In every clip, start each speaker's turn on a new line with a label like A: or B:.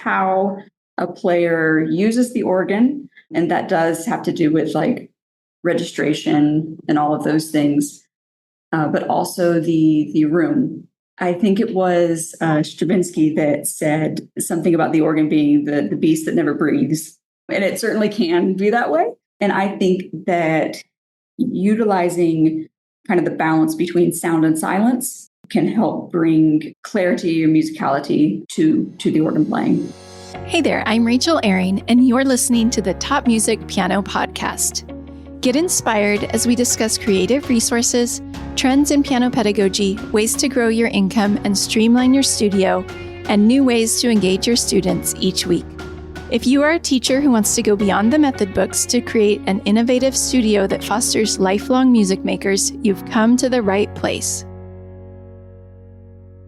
A: how a player uses the organ. And that does have to do with like registration and all of those things, but also the room. I think it was Stravinsky that said something about the organ being the beast that never breathes. And it certainly can be that way. And I think that utilizing kind of the balance between sound and silence can help bring clarity or musicality to the organ playing.
B: Hey there, I'm Rachel Ehring, and you're listening to the Top Music Piano Podcast. Get inspired as we discuss creative resources, trends in piano pedagogy, ways to grow your income and streamline your studio, and new ways to engage your students each week. If you are a teacher who wants to go beyond the method books to create an innovative studio that fosters lifelong music makers, you've come to the right place.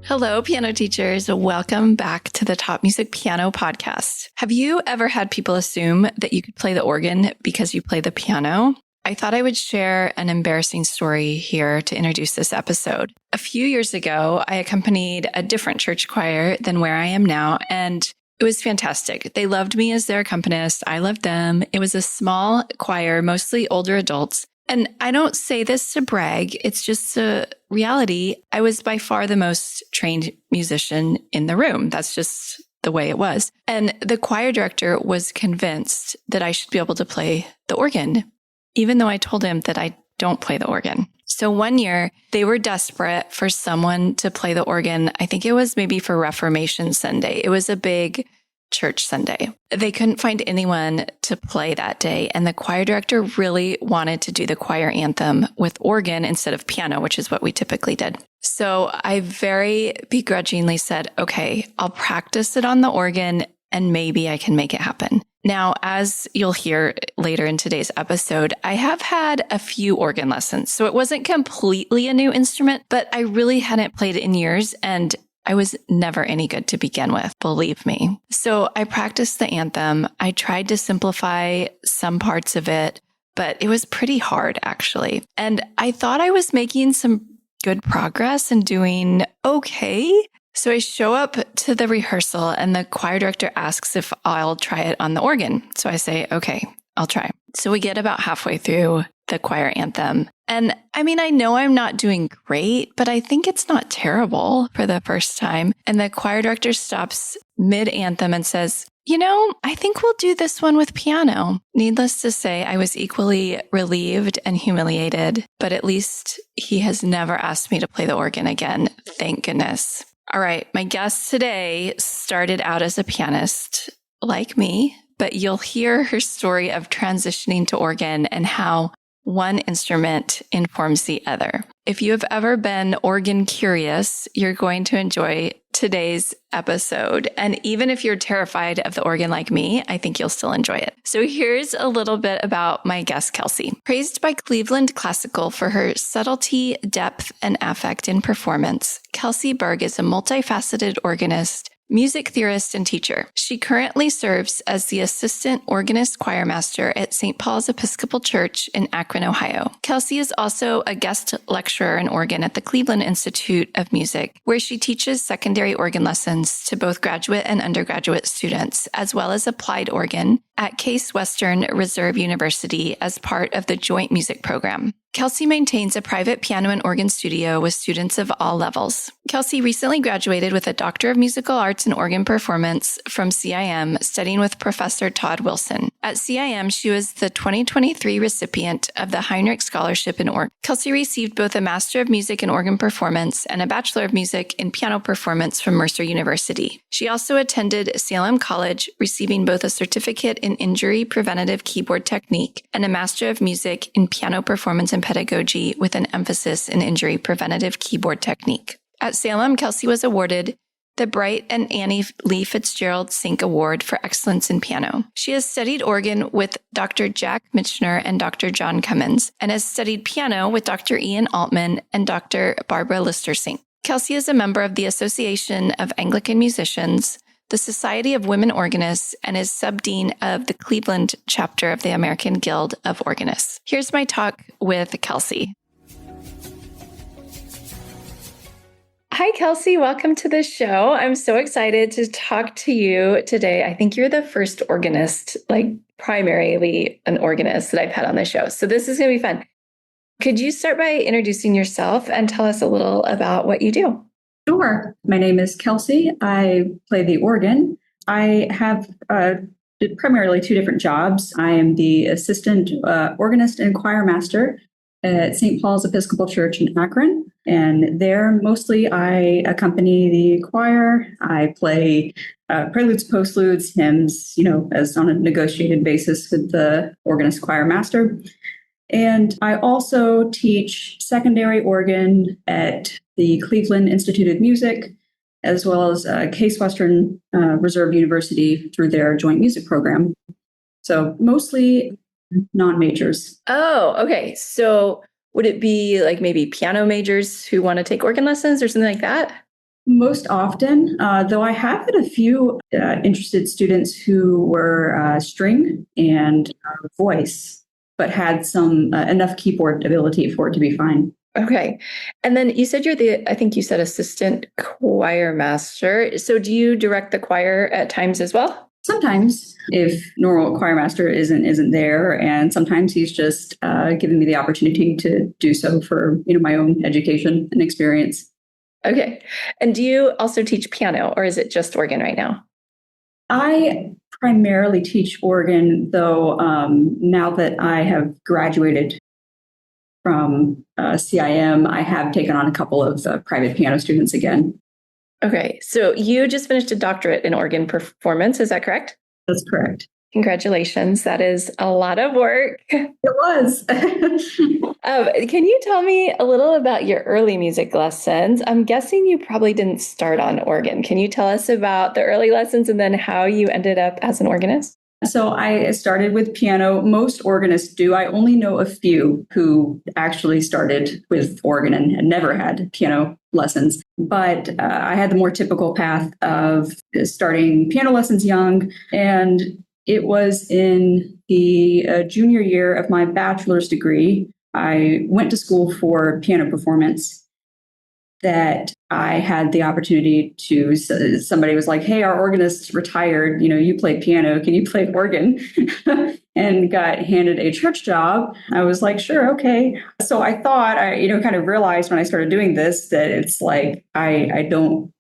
B: Hello, piano teachers. Welcome back to the Top Music Piano Podcast. Have you ever had people assume that you could play the organ because you play the piano? I thought I would share an embarrassing story here to introduce this episode. A few years ago, I accompanied a different church choir than where I am now, and it was fantastic. They loved me as their accompanist. I loved them. It was a small choir, mostly older adults. And I don't say this to brag. It's just a reality. I was by far the most trained musician in the room. That's just the way it was. And the choir director was convinced that I should be able to play the organ, even though I told him that I don't play the organ. So one year, they were desperate for someone to play the organ. I think it was maybe for Reformation Sunday. It was a big church Sunday. They couldn't find anyone to play that day. And the choir director really wanted to do the choir anthem with organ instead of piano, which is what we typically did. So I very begrudgingly said, okay, I'll practice it on the organ and maybe I can make it happen. Now, as you'll hear later in today's episode, I have had a few organ lessons. So it wasn't completely a new instrument, but I really hadn't played it in years and I was never any good to begin with, believe me. So I practiced the anthem. I tried to simplify some parts of it, but it was pretty hard actually. And I thought I was making some good progress and doing okay. So I show up to the rehearsal and the choir director asks if I'll try it on the organ. So I say, okay, I'll try. So we get about halfway through the choir anthem. And I mean, I know I'm not doing great, but I think it's not terrible for the first time. And the choir director stops mid-anthem and says, I think we'll do this one with piano. Needless to say, I was equally relieved and humiliated, but at least he has never asked me to play the organ again. Thank goodness. All right, my guest today started out as a pianist like me, but you'll hear her story of transitioning to organ and how one instrument informs the other. If you have ever been organ curious, you're going to enjoy today's episode. And even if you're terrified of the organ like me, I think you'll still enjoy it. So here's a little bit about my guest, Kelsey. Praised by Cleveland Classical for her subtlety, depth, and affect in performance, Kelsey Berg is a multifaceted organist, music theorist, and teacher. She currently serves as the assistant organist choirmaster at St. Paul's Episcopal Church in Akron, Ohio. Kelsey is also a guest lecturer in organ at the Cleveland Institute of Music, where she teaches secondary organ lessons to both graduate and undergraduate students, as well as applied organ at Case Western Reserve University as part of the Joint Music Program. Kelsey maintains a private piano and organ studio with students of all levels. Kelsey recently graduated with a Doctor of Musical Arts in Organ Performance from CIM, studying with Professor Todd Wilson. At CIM, she was the 2023 recipient of the Heinrich Scholarship in Organ. Kelsey received both a Master of Music in Organ Performance and a Bachelor of Music in Piano Performance from Mercer University. She also attended Salem College, receiving both a certificate in injury-preventive keyboard technique and a Master of Music in Piano Performance and Pedagogy with an emphasis in injury-preventive keyboard technique. At Salem, Kelsey was awarded the Bright and Annie Lee Fitzgerald Sink Award for Excellence in Piano. She has studied organ with Dr. Jack Michener and Dr. John Cummins, and has studied piano with Dr. Ian Altman and Dr. Barbara Lister-Sink. Kelsey is a member of the Association of Anglican Musicians, the Society of Women Organists, and is subdean of the Cleveland chapter of the American Guild of Organists. Here's my talk with Kelsey. Hi, Kelsey. Welcome to the show. I'm so excited to talk to you today. I think you're the first organist, like primarily an organist that I've had on the show. So this is going to be fun. Could you start by introducing yourself and tell us a little about what you do?
A: Sure. My name is Kelsey. I play the organ. I have primarily two different jobs. I am the assistant organist and choir master at St. Paul's Episcopal Church in Akron. And there, mostly I accompany the choir. I play preludes, postludes, hymns, as on a negotiated basis with the organist choir master. And I also teach secondary organ at the Cleveland Institute of Music, as well as Case Western Reserve University through their joint music program. So mostly non-majors.
B: Oh, okay. So would it be like maybe piano majors who want to take organ lessons or something like that?
A: Most often, though I have had a few interested students who were string and voice, but had some enough keyboard ability for it to be fine.
B: Okay. And then you said I think you said assistant choir master. So do you direct the choir at times as well?
A: Sometimes, if normal choir master isn't there, and sometimes he's just given me the opportunity to do so for my own education and experience.
B: Okay. And do you also teach piano, or is it just organ right now?
A: I primarily teach organ, though now that I have graduated from CIM, I have taken on a couple of private piano students again.
B: Okay. So you just finished a doctorate in organ performance. Is that correct?
A: That's correct.
B: Congratulations. That is a lot of work.
A: It was.
B: Can you tell me a little about your early music lessons? I'm guessing you probably didn't start on organ. Can you tell us about the early lessons and then how you ended up as an organist?
A: So I started with piano. Most organists do. I only know a few who actually started with organ and never had piano lessons. But I had the more typical path of starting piano lessons young. And it was in the junior year of my bachelor's degree. I went to school for piano performance that I had the opportunity to, somebody was like, hey, our organist retired, you play piano, can you play organ? And got handed a church job. I was like, sure, okay. So I thought, I kind of realized when I started doing this that it's like, I don't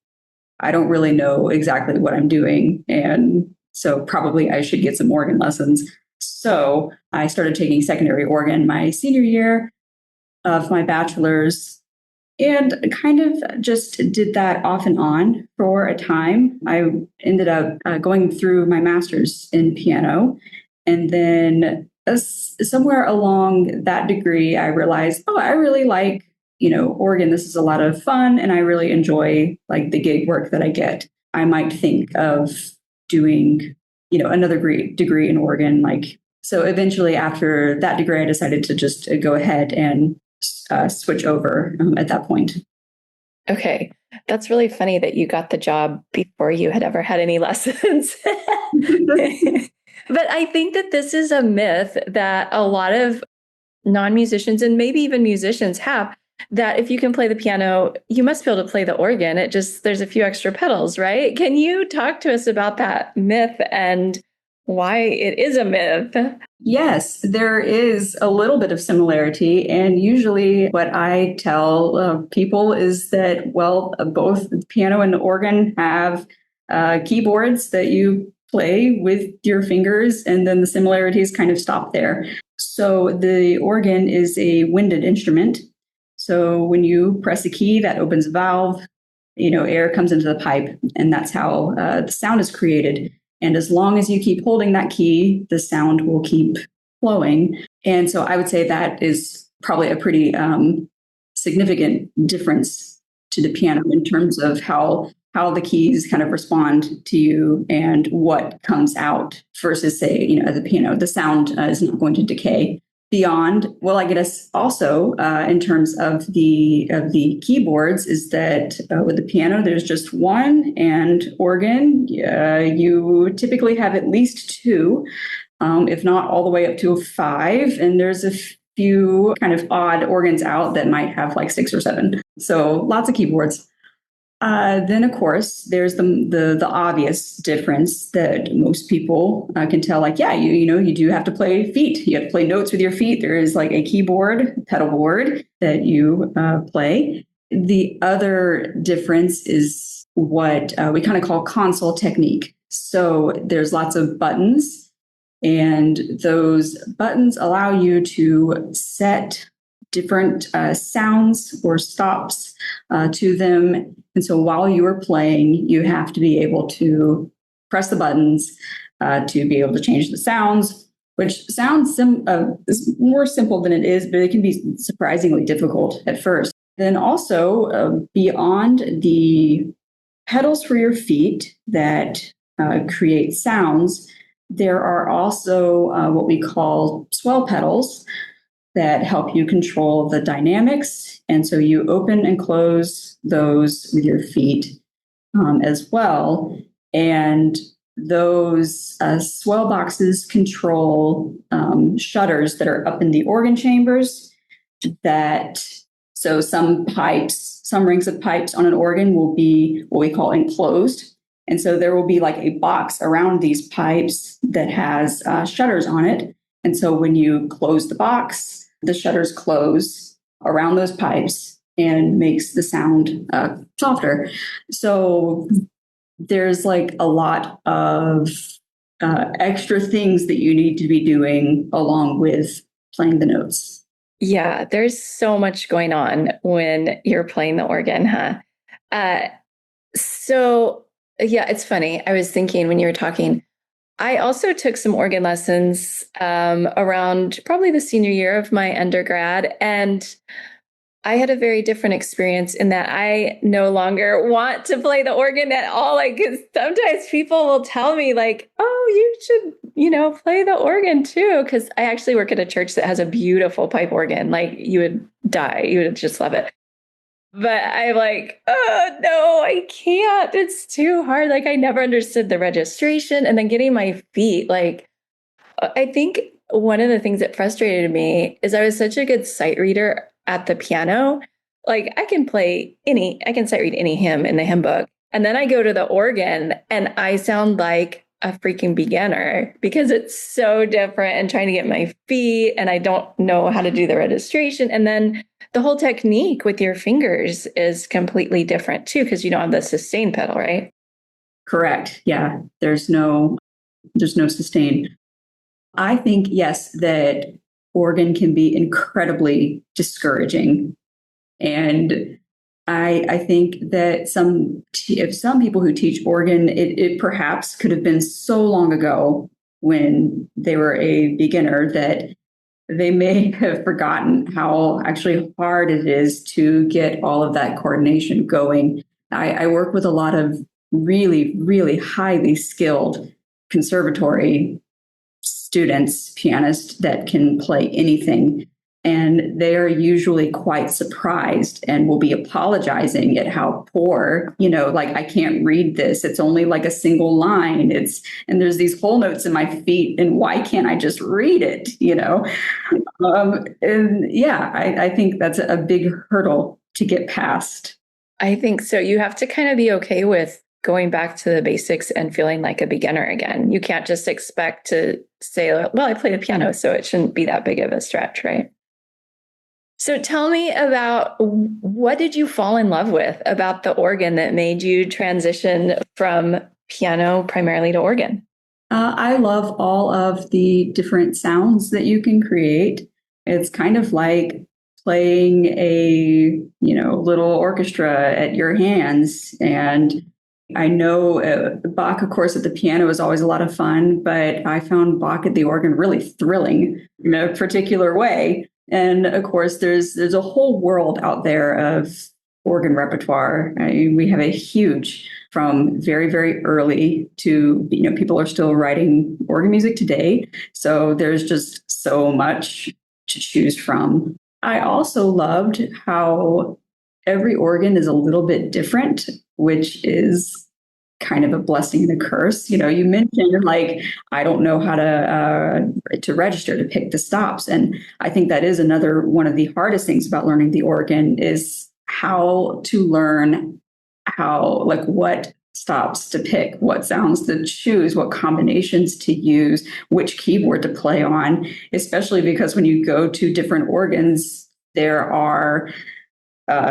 A: really know exactly what I'm doing. And so probably I should get some organ lessons. So I started taking secondary organ my senior year of my bachelor's, and kind of just did that off and on for a time. I ended up going through my master's in piano. And then somewhere along that degree, I realized, I really like, organ. This is a lot of fun. And I really enjoy like the gig work that I get. I might think of doing, another degree in organ. So eventually after that degree, I decided to just go ahead and switch over at that point.
B: Okay. That's really funny that you got the job before you had ever had any lessons. But I think that this is a myth that a lot of non-musicians and maybe even musicians have, that if you can play the piano, you must be able to play the organ. There's a few extra pedals, right? Can you talk to us about that myth and why it is a myth?
A: Yes, there is a little bit of similarity. And usually what I tell people is that, both the piano and the organ have keyboards that you play with your fingers, and then the similarities kind of stop there. So the organ is a winded instrument. So when you press a key, that opens a valve, air comes into the pipe, and that's how the sound is created. And as long as you keep holding that key, the sound will keep flowing. And so I would say that is probably a pretty significant difference to the piano in terms of how the keys kind of respond to you and what comes out versus, say, the piano. The sound is not going to decay. Beyond, I guess also in terms of the keyboards is that with the piano there's just one, and organ you typically have at least two, if not all the way up to 5, and there's a few kind of odd organs out that might have like 6 or 7. So lots of keyboards. Then, of course, there's the obvious difference that most people can tell. Like, yeah, you do have to play feet. You have to play notes with your feet. There is like a keyboard, pedal board that you play. The other difference is what we kind of call console technique. So there's lots of buttons, and those buttons allow you to set different sounds or stops to them. And so while you are playing, you have to be able to press the buttons to be able to change the sounds, which sounds is more simple than it is, but it can be surprisingly difficult at first. Then also beyond the pedals for your feet that create sounds, there are also what we call swell pedals that help you control the dynamics. And so you open and close those with your feet as well. And those swell boxes control shutters that are up in the organ chambers so some rings of pipes on an organ will be what we call enclosed. And so there will be like a box around these pipes that has shutters on it. And so when you close the box, the shutters close around those pipes and makes the sound softer. So there's like a lot of extra things that you need to be doing along with playing the notes.
B: Yeah, there's so much going on when you're playing the organ, huh? So yeah, it's funny. I was thinking when you were talking, I also took some organ lessons around probably the senior year of my undergrad. And I had a very different experience in that I no longer want to play the organ at all. Like, 'cause sometimes people will tell me like, oh, you should, play the organ too. 'Cause I actually work at a church that has a beautiful pipe organ. Like, you would die. You would just love it. But I'm like, oh, no, I can't. It's too hard. Like, I never understood the registration and then getting my feet. Like, I think one of the things that frustrated me is I was such a good sight reader at the piano. Like, I can sight read any hymn in the hymn book. And then I go to the organ and I sound like a freaking beginner because it's so different and trying to get my feet and I don't know how to do the registration. And then the whole technique with your fingers is completely different too, because you don't have the sustain pedal, right?
A: Correct. Yeah. There's no sustain. I think, yes, that organ can be incredibly discouraging. And I think that if some people who teach organ, it perhaps could have been so long ago when they were a beginner that they may have forgotten how actually hard it is to get all of that coordination going. I work with a lot of really, really highly skilled conservatory students, pianists that can play anything. And they are usually quite surprised and will be apologizing at how poor, like, I can't read this. It's only like a single line. And there's these whole notes in my feet. And why can't I just read it? And yeah, I think that's a big hurdle to get past.
B: I think so. You have to kind of be okay with going back to the basics and feeling like a beginner again. You can't just expect to say, well, I play the piano, so it shouldn't be that big of a stretch, right? So tell me about, what did you fall in love with about the organ that made you transition from piano primarily to organ?
A: I love all of the different sounds that you can create. It's kind of like playing a, little orchestra at your hands. And I know Bach, of course, at the piano is always a lot of fun, but I found Bach at the organ really thrilling in a particular way. And of course, there's a whole world out there of organ repertoire. We have a huge, from very, very early to, people are still writing organ music today. So there's just so much to choose from. I also loved how every organ is a little bit different, which is kind of a blessing and a curse. You mentioned like, I don't know how to register, to pick the stops. And I think that is another one of the hardest things about learning the organ is how to learn how, like, what stops to pick, what sounds to choose, what combinations to use, which keyboard to play on, especially because when you go to different organs, there are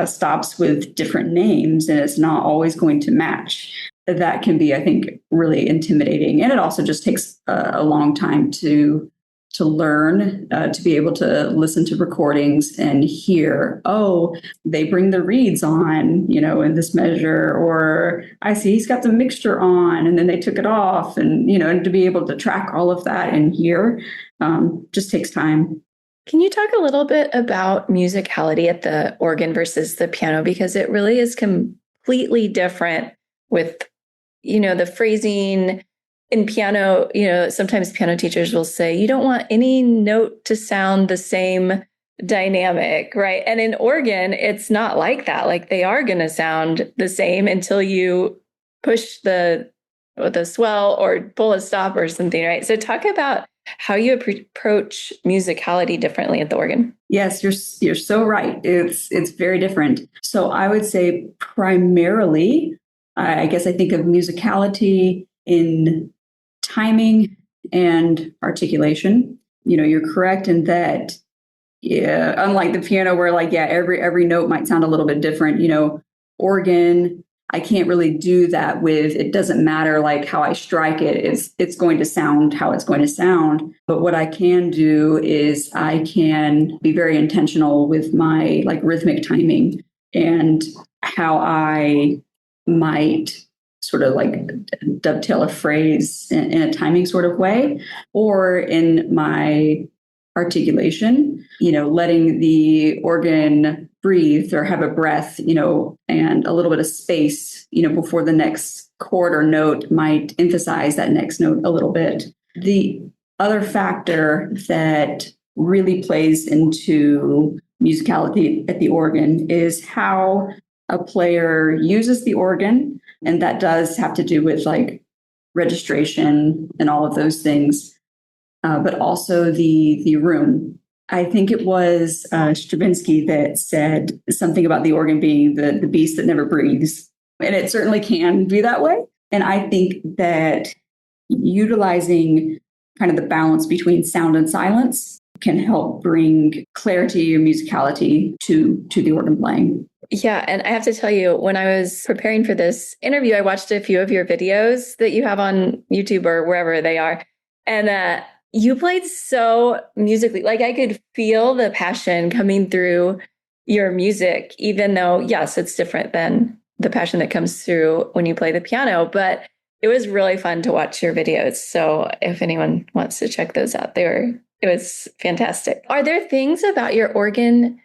A: stops with different names and it's not always going to match. That can be, I think, really intimidating. And it also just takes a long time to learn, to be able to listen to recordings and hear, oh, they bring the reeds on, in this measure, or I see he's got the mixture on and then they took it off, and, and to be able to track all of that and hear just takes time.
B: Can you talk a little bit about musicality at the organ versus the piano? Because it really is completely different with, the phrasing in piano. Sometimes piano teachers will say, you don't want any note to sound the same dynamic, right? And in organ, it's not like that. Like, they are going to sound the same until you push the swell or pull a stop or something, right? So talk about how you approach musicality differently at the organ.
A: Yes, you're so right. It's very different. So I would say primarily, I guess I think of musicality in timing and articulation. You're correct in that. Yeah, unlike the piano, where every note might sound a little bit different. Organ, I can't really do that with. It doesn't matter like how I strike it. It's going to sound how it's going to sound. But what I can do is I can be very intentional with my rhythmic timing and how I might sort of dovetail a phrase in a timing sort of way, or in my articulation, letting the organ breathe or have a breath, and a little bit of space, before the next chord or note might emphasize that next note a little bit. The other factor that really plays into musicality at the organ is how a player uses the organ. And that does have to do with registration and all of those things. But also the room. I think it was Stravinsky that said something about the organ being the beast that never breathes. And it certainly can be that way. And I think that utilizing kind of the balance between sound and silence can help bring clarity or musicality to the organ playing.
B: Yeah. And I have to tell you, when I was preparing for this interview, I watched a few of your videos that you have on YouTube or wherever they are. And you played so musically, I could feel the passion coming through your music, even though, yes, it's different than the passion that comes through when you play the piano. But it was really fun to watch your videos. So if anyone wants to check those out, it was fantastic. Are there things about your organ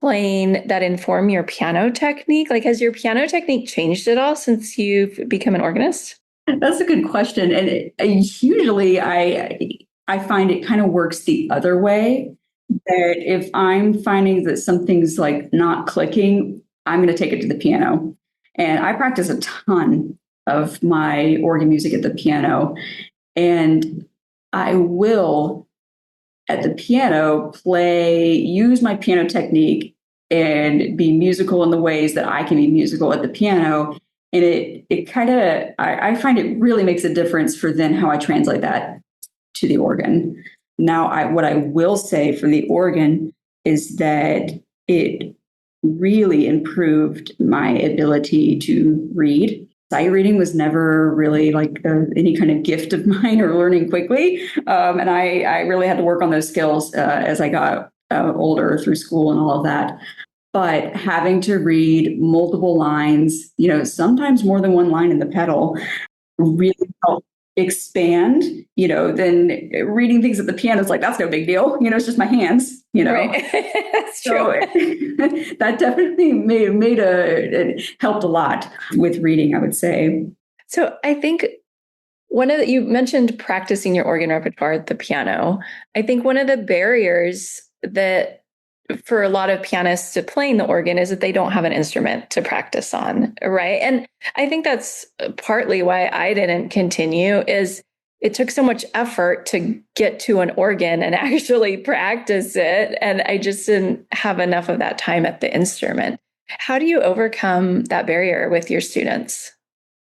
B: playing that inform your piano technique? Has your piano technique changed at all since you've become an organist?
A: That's a good question. And usually I find it kind of works the other way, that if I'm finding that something's not clicking, I'm going to take it to the piano. And I practice a ton of my organ music at the piano. And I will, at the piano, use my piano technique and be musical in the ways that I can be musical at the piano. And it kind of, I find it really makes a difference for then how I translate that to the organ. Now, what I will say for the organ is that it really improved my ability to read. Sight reading was never really any kind of gift of mine or learning quickly. And I really had to work on those skills as I got older through school and all of that. But having to read multiple lines, sometimes more than one line in the pedal, really helped expand, then reading things at the piano is that's no big deal. It's just my hands,
B: Right. That's true.
A: So that definitely it helped a lot with reading, I would say.
B: So I think you mentioned practicing your organ repertoire at the piano. I think one of the barriers that for a lot of pianists to playing the organ is that they don't have an instrument to practice on, right? And I think that's partly why I didn't continue, is it took so much effort to get to an organ and actually practice it. And I just didn't have enough of that time at the instrument. How do you overcome that barrier with your students?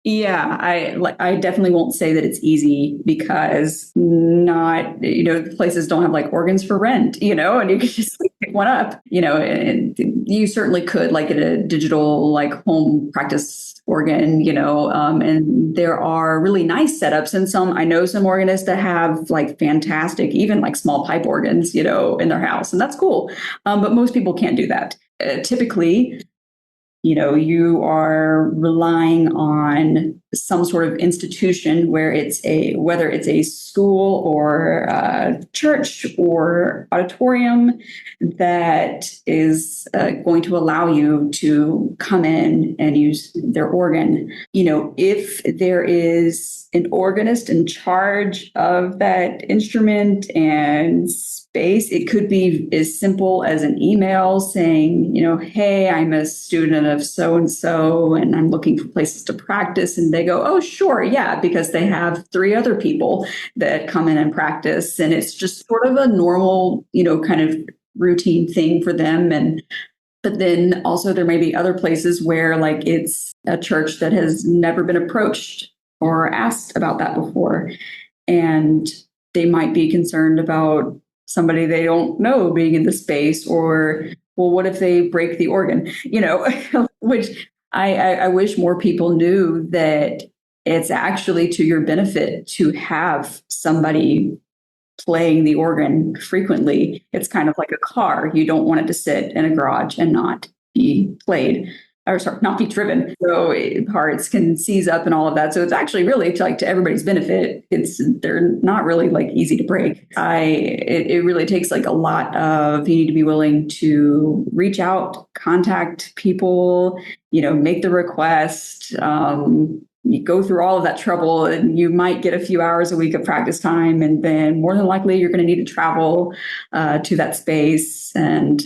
A: Yeah, I definitely won't say that it's easy because not, places don't have like organs for rent, and you can just like, pick one up, and you certainly could like get a digital like home practice organ, and there are really nice setups and I know some organists that have like fantastic, even like small pipe organs, in their house, and that's cool. But most people can't do that. Typically, you are relying on some sort of institution where whether it's a school or a church or auditorium that is going to allow you to come in and use their organ. If there is an organist in charge of that instrument and space, it could be as simple as an email saying, hey, I'm a student of so and so, and I'm looking for places to practice. And they go, oh, sure, yeah, because they have 3 other people that come in and practice. And it's just sort of a normal, kind of routine thing for them. But then also there may be other places where like it's a church that has never been approached or asked about that before. And they might be concerned about somebody they don't know being in the space, or, well, what if they break the organ, which I wish more people knew that it's actually to your benefit to have somebody playing the organ frequently. It's kind of like a car. You don't want it to sit in a garage and not be played, or sorry, not be driven. So parts can seize up and all of that. So it's actually really to everybody's benefit. They're not really like easy to break. It really takes like a lot of, you need to be willing to reach out, contact people, make the request, you go through all of that trouble, and you might get a few hours a week of practice time, and then more than likely you're going to need to travel to that space and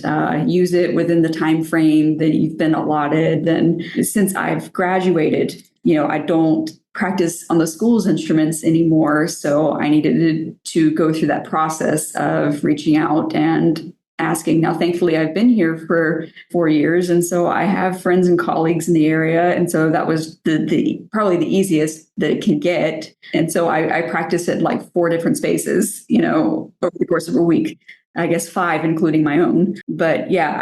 A: use it within the time frame that you've been allotted. And since I've graduated, I don't practice on the school's instruments anymore, so I needed to go through that process of reaching out and asking. Now, thankfully, I've been here for 4 years, and so I have friends and colleagues in the area, and so that was the probably the easiest that it can get. And so I practice at like 4 different spaces, over the course of a week. I guess 5, including my own. But yeah,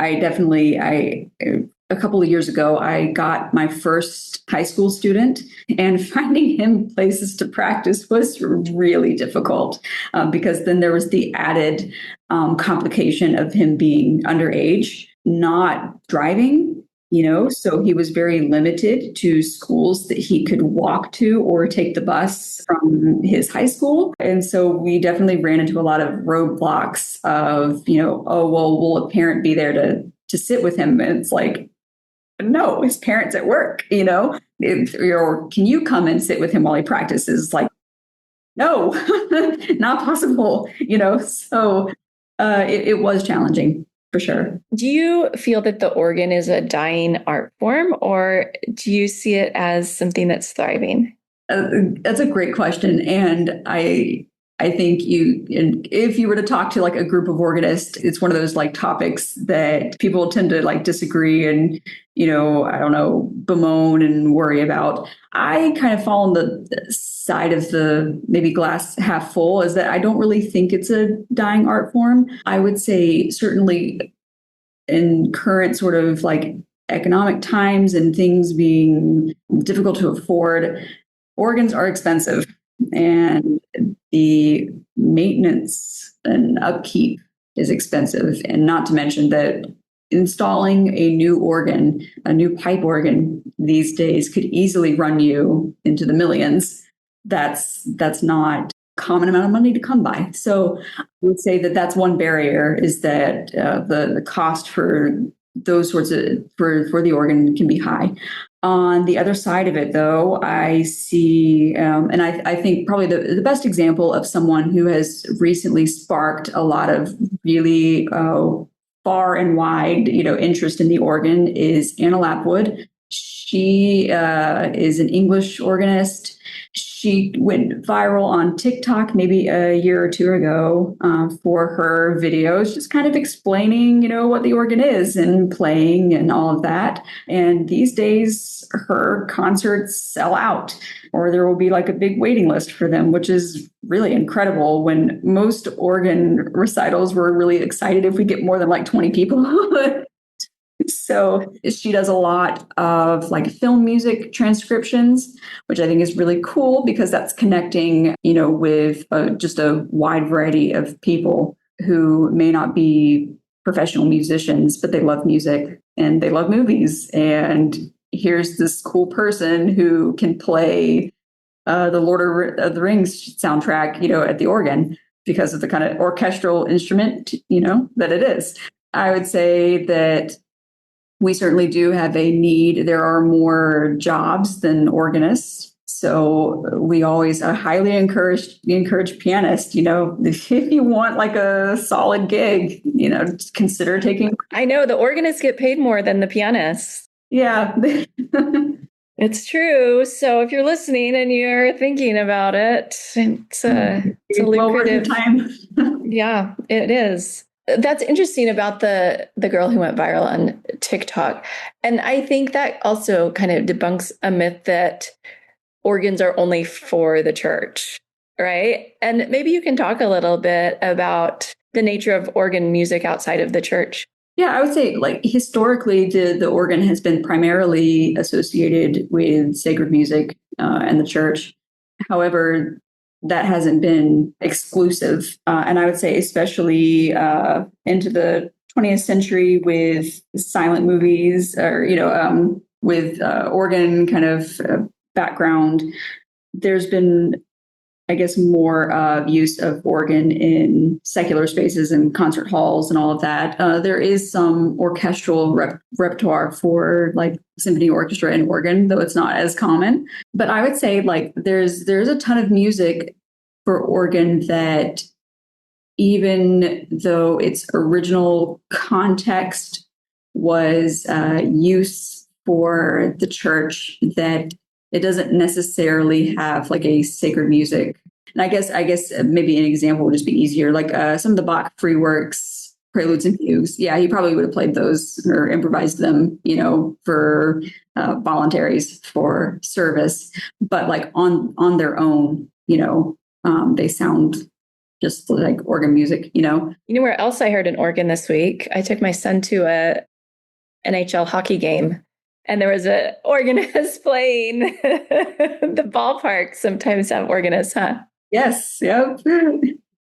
A: a couple of years ago, I got my first high school student, and finding him places to practice was really difficult because then there was the added complication of him being underage, not driving. So he was very limited to schools that he could walk to or take the bus from his high school. And so we definitely ran into a lot of roadblocks of, oh, well, will a parent be there to sit with him? And it's like, no, his parents at work, or can you come and sit with him while he practices? Like, no, not possible, so it was challenging. For sure.
B: Do you feel that the organ is a dying art form, or do you see it as something that's thriving?
A: That's a great question. And I think if you were to talk to like a group of organists, it's one of those like topics that people tend to like disagree and, I don't know, bemoan and worry about. I kind of fall on the side of the maybe glass half full, is that I don't really think it's a dying art form. I would say certainly in current sort of like economic times and things being difficult to afford, organs are expensive, and the maintenance and upkeep is expensive. And not to mention that installing a new organ, a new pipe organ these days could easily run you into the millions. That's not a common amount of money to come by. So I would say that that's one barrier, is that the cost for those sorts of for the organ can be high. On the other side of it, though, I see, and I think probably the best example of someone who has recently sparked a lot of really far and wide, interest in the organ is Anna Lapwood. She is an English organist. she went viral on TikTok maybe a year or two ago for her videos, just kind of explaining, what the organ is and playing and all of that. And these days, her concerts sell out, or there will be like a big waiting list for them, which is really incredible when most organ recitals were really excited if we get more than like 20 people. So she does a lot of like film music transcriptions, which I think is really cool because that's connecting, with just a wide variety of people who may not be professional musicians, but they love music and they love movies. And here's this cool person who can play the Lord of the Rings soundtrack, at the organ because of the kind of orchestral instrument, that it is. I would say that we certainly do have a need. There are more jobs than organists. So we always highly encourage pianists, if you want like a solid gig, consider taking.
B: I know the organists get paid more than the pianists.
A: Yeah.
B: It's true. So if you're listening and you're thinking about it, it's a lucrative
A: time.
B: Yeah, it is. That's interesting about the girl who went viral on TikTok. And I think that also kind of debunks a myth that organs are only for the church, right? And maybe you can talk a little bit about the nature of organ music outside of the church.
A: Yeah, I would say like historically, the organ has been primarily associated with sacred music and the church. However, that hasn't been exclusive. And I would say especially into the 20th century with silent movies or, with organ kind of background, there's been, I guess, more use of organ in secular spaces and concert halls and all of that. There is some orchestral repertoire for like symphony orchestra and organ, though it's not as common. But I would say like there's a ton of music for organ that even though its original context was use for the church, that it doesn't necessarily have like a sacred music. And I guess maybe an example would just be easier. Like some of the Bach free works, preludes and fugues. Yeah, he probably would have played those or improvised them, for voluntaries for service. But like on their own, they sound just like organ music,
B: You know where else I heard an organ this week? I took my son to a NHL hockey game. And there was an organist playing. The ballpark sometimes have organists, huh?
A: Yes. Yep.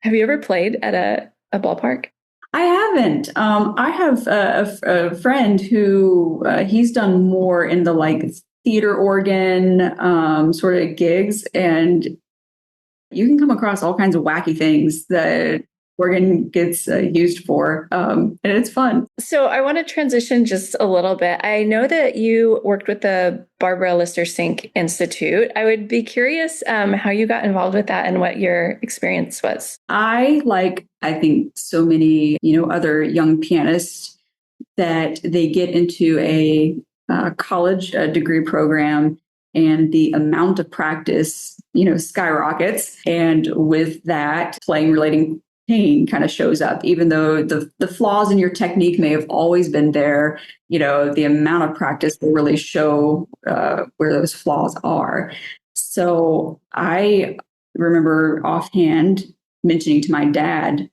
B: Have you ever played at a ballpark?
A: I haven't. I have a friend who he's done more in the like theater organ sort of gigs, and you can come across all kinds of wacky things that organ gets used for, and it's fun.
B: So I want to transition just a little bit. I know that you worked with the Barbara Lister-Sink Institute. I would be curious how you got involved with that and what your experience was.
A: I think so many, other young pianists that they get into a college degree program and the amount of practice, skyrockets. And with that, playing relating pain kind of shows up, even though the flaws in your technique may have always been there. The amount of practice will really show where those flaws are. So I remember offhand mentioning to my dad,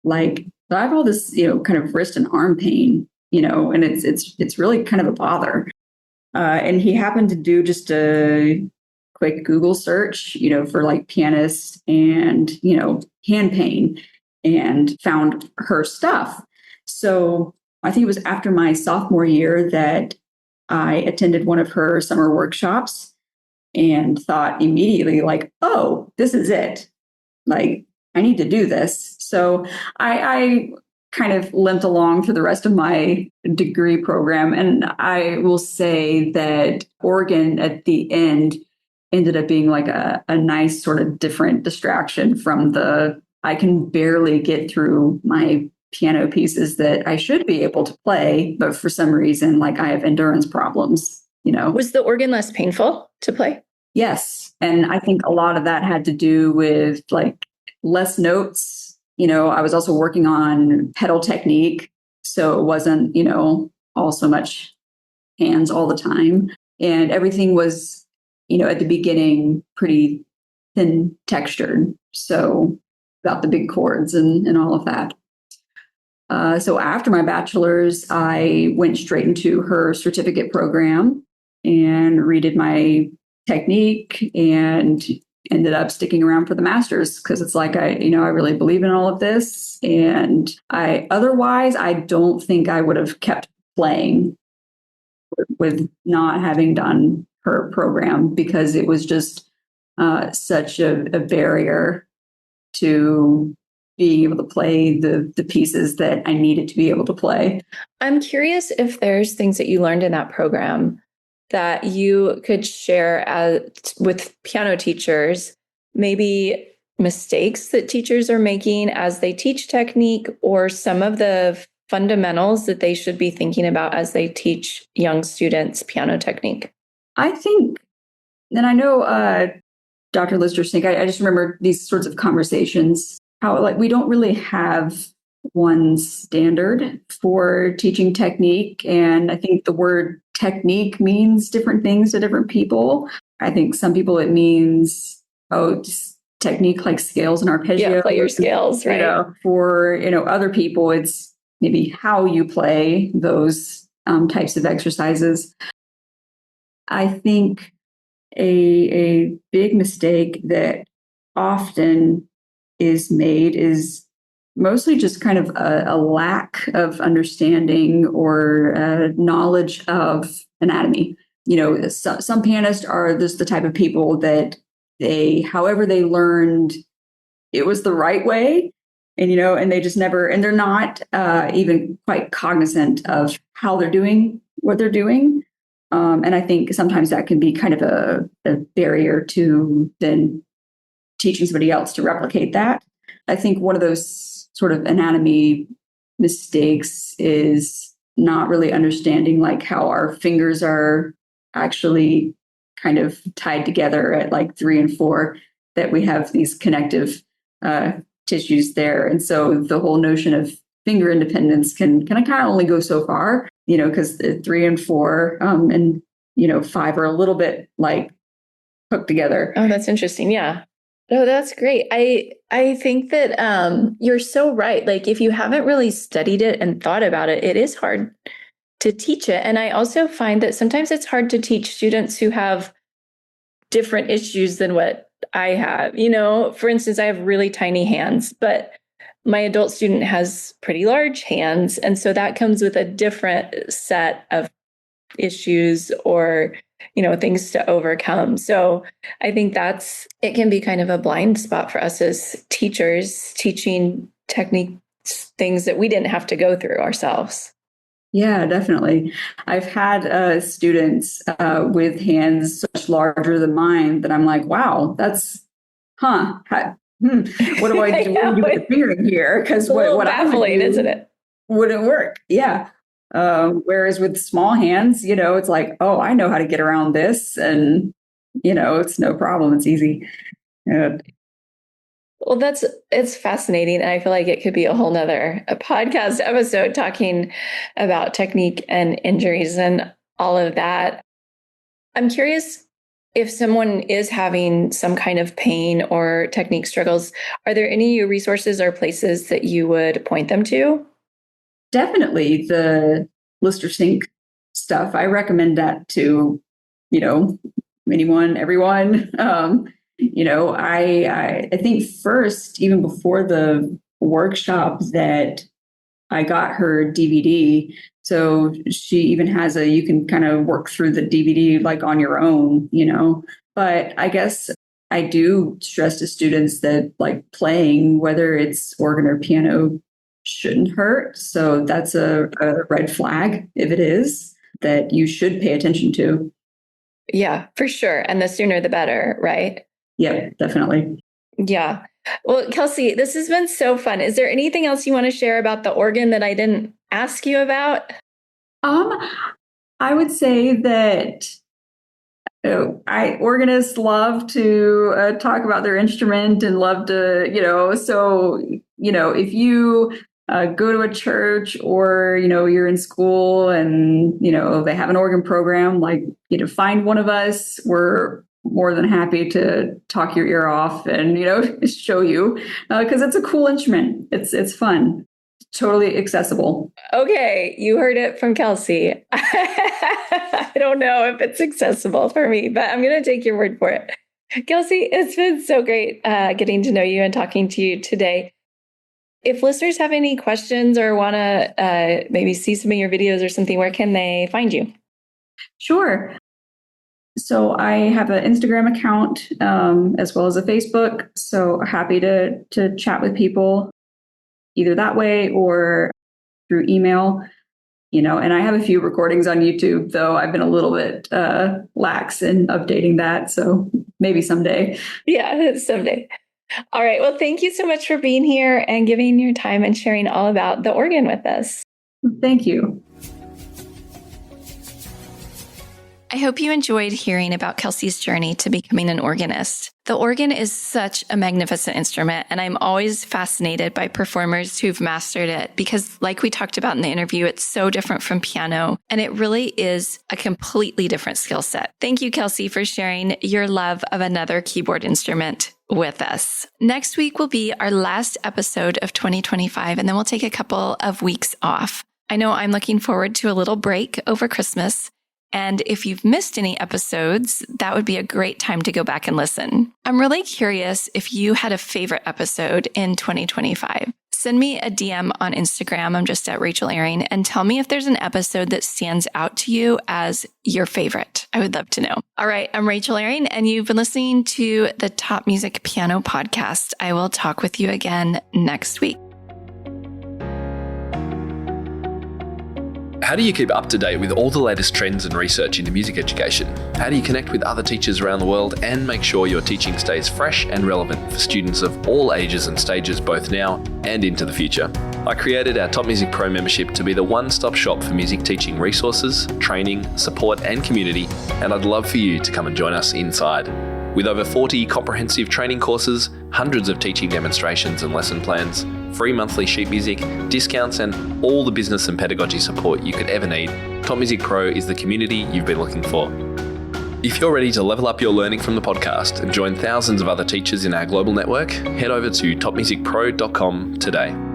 A: like, I have all this, kind of wrist and arm pain, and it's really kind of a bother. And he happened to do just a quick Google search, for like pianist and, hand pain, and found her stuff. So I think it was after my sophomore year that I attended one of her summer workshops and thought immediately like, oh, this is it. Like, I need to do this. So I kind of limped along for the rest of my degree program. And I will say that organ at the end ended up being like a nice sort of different distraction from I can barely get through my piano pieces that I should be able to play, but for some reason, like I have endurance problems,
B: Was the organ less painful to play?
A: Yes. And I think a lot of that had to do with like less notes. I was also working on pedal technique. So it wasn't, all so much hands all the time. And everything was, at the beginning pretty thin textured. So about the big chords and all of that. So after my bachelor's, I went straight into her certificate program and redid my technique and ended up sticking around for the master's because it's like I really believe in all of this. And I don't think I would have kept playing with not having done her program because it was just such a barrier to being able to play the pieces that I needed to be able to play.
B: I'm curious if there's things that you learned in that program that you could share with piano teachers, maybe mistakes that teachers are making as they teach technique, or some of the fundamentals that they should be thinking about as they teach young students piano technique.
A: I think, and I know Dr. Lister Snake, I just remember these sorts of conversations, how like we don't really have one standard for teaching technique. And I think the word technique means different things to different people. I think some people it means, just technique like scales and arpeggio.
B: Yeah, play your scales, right?
A: For other people, it's maybe how you play those types of exercises. I think a big mistake that often is made is mostly just kind of a lack of understanding or knowledge of anatomy. Some pianists are just the type of people that however they learned, it was the right way. And they just never, and they're not even quite cognizant of how they're doing what they're doing. And I think sometimes that can be kind of a barrier to then teaching somebody else to replicate that. I think one of those sort of anatomy mistakes is not really understanding like how our fingers are actually kind of tied together at like 3 and 4, that we have these connective tissues there. And so the whole notion of finger independence can kind of only go so far, because 3 and 4 and 5 are a little bit like hooked together.
B: Oh, that's interesting. Yeah. Oh, that's great. I think that you're so right. Like if you haven't really studied it and thought about it, it is hard to teach it. And I also find that sometimes it's hard to teach students who have different issues than what I have. For instance, I have really tiny hands, but my adult student has pretty large hands. And so that comes with a different set of issues or things to overcome. So I think it can be kind of a blind spot for us as teachers teaching technique things that we didn't have to go through ourselves.
A: Yeah, definitely. I've had students with hands so much larger than mine that I'm like, wow, that's what do I do? What do with the fingering here? Because what
B: baffling, isn't it?
A: Wouldn't work. Yeah. Whereas with small hands, it's like, oh, I know how to get around this, and it's no problem. It's easy.
B: Well, it's fascinating. And I feel like it could be a whole nother podcast episode talking about technique and injuries and all of that. I'm curious if someone is having some kind of pain or technique struggles, are there any resources or places that you would point them to?
A: Definitely the Lister Sync stuff. I recommend that to, anyone, everyone. I think first, even before the workshop, that I got her DVD. So she even has you can kind of work through the DVD like on your own, But I guess I do stress to students that like playing, whether it's organ or piano, shouldn't hurt. So that's a red flag if it is, that you should pay attention to.
B: Yeah, for sure. And the sooner the better, right?
A: Yeah, definitely.
B: Yeah. Well, Kelsey, this has been so fun. Is there anything else you want to share about the organ that I didn't ask you about?
A: I would say that Organists love to talk about their instrument and love to, if you go to a church or, you're in school and, they have an organ program, like, find one of us. We're more than happy to talk your ear off and, show you because it's a cool instrument. It's fun. Totally accessible.
B: Okay, you heard it from Kelsey. I don't know if it's accessible for me, but I'm going to take your word for it. Kelsey, it's been so great getting to know you and talking to you today. If listeners have any questions or want to maybe see some of your videos or something, where can they find you?
A: Sure. So I have an Instagram account as well as a Facebook. So happy to chat with people either that way or through email, and I have a few recordings on YouTube, though I've been a little bit lax in updating that. So maybe someday.
B: Yeah, someday. All right. Well, thank you so much for being here and giving your time and sharing all about the organ with us.
A: Thank you.
B: I hope you enjoyed hearing about Kelsey's journey to becoming an organist. The organ is such a magnificent instrument, and I'm always fascinated by performers who've mastered it because, like we talked about in the interview, it's so different from piano, and it really is a completely different skill set. Thank you, Kelsey, for sharing your love of another keyboard instrument with us. Next week will be our last episode of 2025, and then we'll take a couple of weeks off. I know I'm looking forward to a little break over Christmas. And if you've missed any episodes, that would be a great time to go back and listen. I'm really curious if you had a favorite episode in 2025. Send me a DM on Instagram. I'm just at Rachel Ehring, and tell me if there's an episode that stands out to you as your favorite. I would love to know. All right, I'm Rachel Ehring, and you've been listening to the Top Music Piano Podcast. I will talk with you again next week.
C: How do you keep up to date with all the latest trends and research into music education? How do you connect with other teachers around the world and make sure your teaching stays fresh and relevant for students of all ages and stages, both now and into the future? I created our Top Music Pro membership to be the one-stop shop for music teaching resources, training, support and community, and I'd love for you to come and join us inside. With over 40 comprehensive training courses, hundreds of teaching demonstrations and lesson plans, free monthly sheet music, discounts, and all the business and pedagogy support you could ever need, Top Music Pro is the community you've been looking for. If you're ready to level up your learning from the podcast and join thousands of other teachers in our global network, head over to topmusicpro.com today.